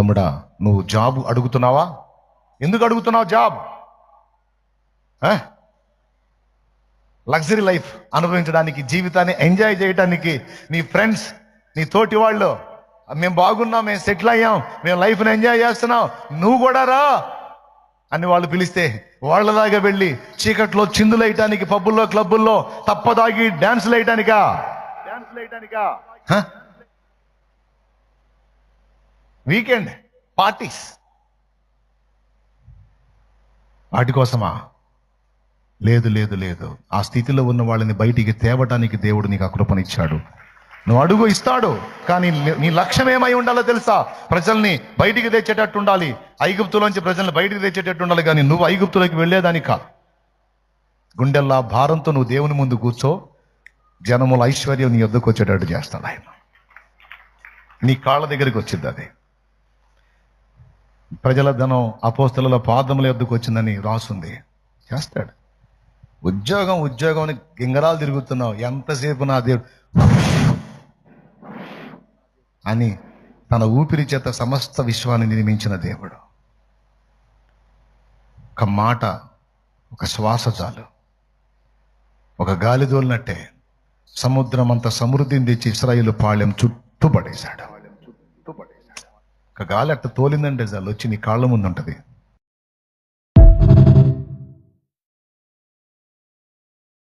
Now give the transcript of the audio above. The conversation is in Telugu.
తమ్ముడా, నువ్వు జాబ్ అడుగుతున్నావా? ఎందుకు అడుగుతున్నావు జాబ్? లగ్జరీ లైఫ్ అనుభవించడానికి, జీవితాన్ని ఎంజాయ్ చేయడానికి, నీ ఫ్రెండ్స్, నీ తోటి వాళ్ళు, మేము బాగున్నాం, మేము సెటిల్ అయ్యాం, మేము లైఫ్ని ఎంజాయ్ చేస్తున్నాం, నువ్వు కూడా రా అని వాళ్ళు పిలిస్తే వాళ్ళలాగా వెళ్ళి చీకట్లో చిందులు వేయటానికి, పబ్బుల్లో క్లబ్బుల్లో తప్పదాగి డాన్సులు వేయటానికా? వీకెండ్ పార్టీస్ వాటి కోసమా? లేదు లేదు లేదు. ఆ స్థితిలో ఉన్న వాళ్ళని బయటికి తేవటానికి దేవుడు నీకు ఆ కృపనిచ్చాడు. నువ్వు అడుగు, ఇస్తాడు. కానీ నీ లక్ష్యం ఏమై ఉండాలో తెలుసా? ప్రజల్ని బయటికి తెచ్చేటట్టు ఉండాలి. ఐగుప్తులోంచి ప్రజల్ని బయటికి తెచ్చేటట్టు ఉండాలి. కానీ నువ్వు ఐగుప్తులోకి వెళ్ళేదానికి కాదు. గుండెల్లా భారంతో నువ్వు దేవుని ముందు కూర్చో, జనముల ఐశ్వర్యం నీ వద్దకు వచ్చేటట్టు చేస్తాడు ఆయన. నీ కాళ్ళ దగ్గరికి వచ్చింది అది. ప్రజల ధనం అపోస్తలుల పాదముల వద్దకు వచ్చిందని రాసుంది. చేస్తాడు. ఉద్యోగం అని గింగరాలు తిరుగుతున్నావు, ఎంతసేపు నా దేవుడు అని తన ఊపిరి చేత సమస్త విశ్వాన్ని నిర్మించిన దేవుడు. ఒక మాట, ఒక శ్వాస చాలు. ఒక గాలి తోలినట్టే సముద్రం అంత సమృద్ధిని తెచ్చి ఇశ్రాయేలు పాళెం చుట్టూ పడేశాడు. ఒక గాలి అట్ట తోలిందంటే చాలు, వచ్చి నీ కాళ్ళ ముందు ఉంటుంది.